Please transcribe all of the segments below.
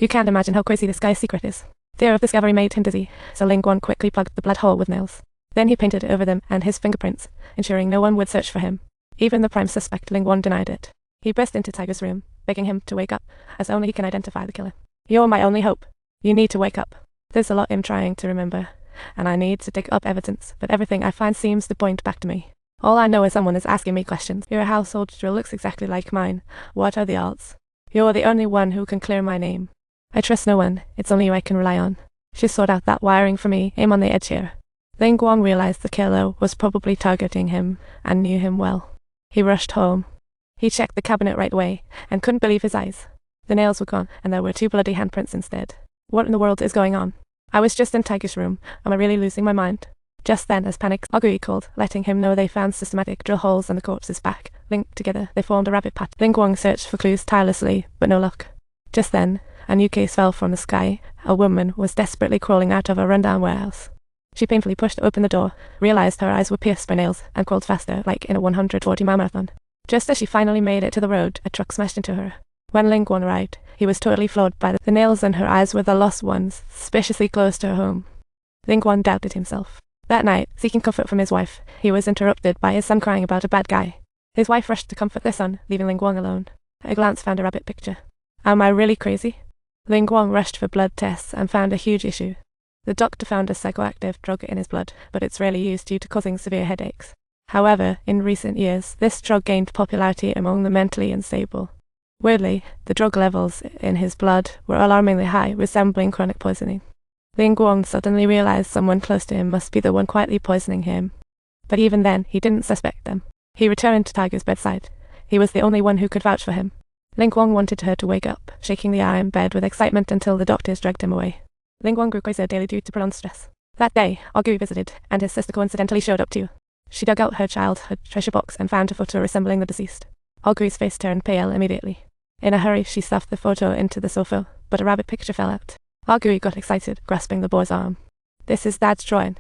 You can't imagine how crazy this guy's secret is. Fear of discovery made him dizzy, so Ling Guang quickly plugged the blood hole with nails. Then he painted over them and his fingerprints, ensuring no one would search for him. Even the prime suspect, Ling Guang, denied it. He burst into Tiger's room, begging him to wake up, as only he can identify the killer. You're my only hope. You need to wake up. There's a lot I'm trying to remember, and I need to dig up evidence, but everything I find seems to point back to me. All I know is someone is asking me questions. Your household drill looks exactly like mine. What are the odds? You're the only one who can clear my name. I trust no one. It's only you I can rely on. She sorted out that wiring for me. I'm on the edge here. Ling Guang realized the killer was probably targeting him and knew him well. He rushed home. He checked the cabinet right away and couldn't believe his eyes. The nails were gone and there were 2 bloody handprints instead. What in the world is going on? I was just in Tiger's room. Am I really losing my mind? Just then, as panic, Ogui called, letting him know they found systematic drill holes in the corpse's back. Linked together, they formed a rabbit pattern. Ling Guang searched for clues tirelessly, but no luck. Just then, a new case fell from the sky. A woman was desperately crawling out of a rundown warehouse. She painfully pushed open the door, realized her eyes were pierced by nails, and crawled faster, like in a 140-mile marathon. Just as she finally made it to the road, a truck smashed into her. When Ling Guang arrived, he was totally floored by the nails in her eyes were the lost ones, suspiciously close to her home. Ling Guang doubted himself. That night, seeking comfort from his wife, he was interrupted by his son crying about a bad guy. His wife rushed to comfort their son, leaving Ling Guang alone. A glance found a rabbit picture. Am I really crazy? Ling Guang rushed for blood tests and found a huge issue. The doctor found a psychoactive drug in his blood, but it's rarely used due to causing severe headaches. However, in recent years, this drug gained popularity among the mentally unstable. Weirdly, the drug levels in his blood were alarmingly high, resembling chronic poisoning. Ling Guang suddenly realized someone close to him must be the one quietly poisoning him. But even then, he didn't suspect them. He returned to Tiger's bedside. He was the only one who could vouch for him. Ling Guang wanted her to wake up, shaking the iron bed with excitement until the doctors dragged him away. Ling Guang grew crazier daily due to prolonged stress. That day, Ogui visited, and his sister coincidentally showed up too. She dug out her childhood treasure box and found a photo resembling the deceased. Ogui's face turned pale immediately. In a hurry, she stuffed the photo into the sofa, but a rabbit picture fell out. Ogui got excited, grasping the boy's arm. This is Dad's drawing.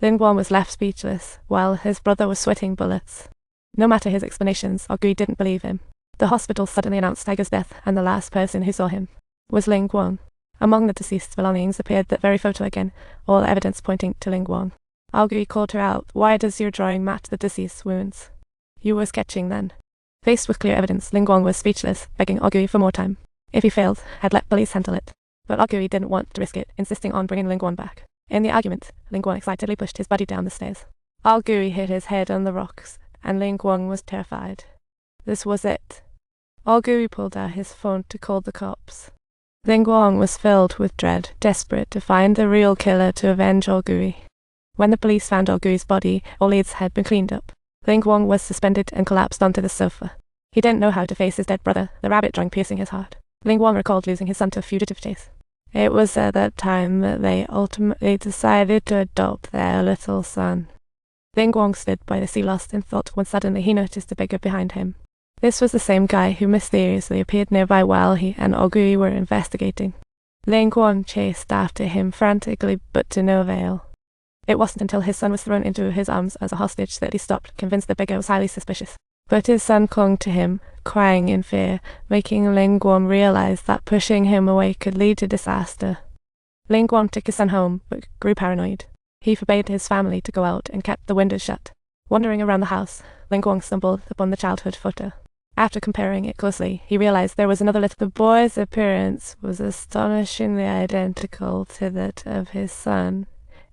Ling Guang was left speechless, while his brother was sweating bullets. No matter his explanations, Ogui didn't believe him. The hospital suddenly announced Tiger's death, and the last person who saw him was Ling Guang. Among the deceased's belongings appeared that very photo again, all evidence pointing to Ling Guang. Ogui called her out. Why does your drawing match the deceased's wounds? You were sketching then. Faced with clear evidence, Ling Guang was speechless, begging Ogui for more time. If he failed, had let police handle it. But Ogui didn't want to risk it, insisting on bringing Ling Guang back. In the argument, Ling Guang excitedly pushed his buddy down the stairs. Ogui hit his head on the rocks, and Ling Guang was terrified. This was it. Ogui pulled out his phone to call the cops. Ling Guang was filled with dread, desperate to find the real killer to avenge Ogui. When the police found Ogui's body, all leads had been cleaned up. Ling Guang was suspended and collapsed onto the sofa. He didn't know how to face his dead brother, the rabbit drawing piercing his heart. Ling Guang recalled losing his son to a fugitive chase. It was at that time that they ultimately decided to adopt their little son. Ling Guang stood by the sea lost in thought when suddenly he noticed a figure behind him. This was the same guy who mysteriously appeared nearby while he and Ogui were investigating. Ling Guang chased after him frantically, but to no avail. It wasn't until his son was thrown into his arms as a hostage that he stopped, convinced the figure was highly suspicious. But his son clung to him, crying in fear, making Ling Guang realize that pushing him away could lead to disaster. Ling Guang took his son home, but grew paranoid. He forbade his family to go out and kept the windows shut. Wandering around the house, Ling Guang stumbled upon the childhood photo. After comparing it closely, he realized there was another little. The boy's appearance was astonishingly identical to that of his son.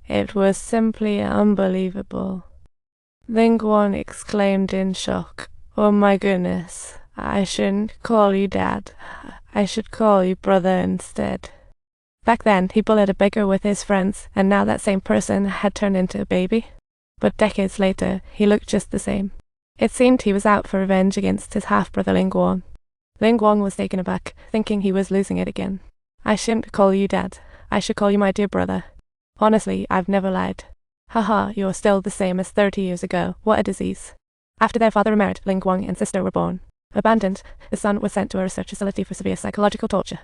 It was simply unbelievable. Ling Guang exclaimed in shock. Oh my goodness, I shouldn't call you Dad. I should call you brother instead. Back then, he bullied a beggar with his friends, and now that same person had turned into a baby. But decades later, he looked just the same. It seemed he was out for revenge against his half-brother Ling Guang. Ling Guang was taken aback, thinking he was losing it again. I shouldn't call you Dad. I should call you my dear brother. Honestly, I've never lied. Haha, you're still the same as 30 years ago. What a disease. After their father remarried, Ling Guang and sister were born. Abandoned, the son was sent to a research facility for severe psychological torture.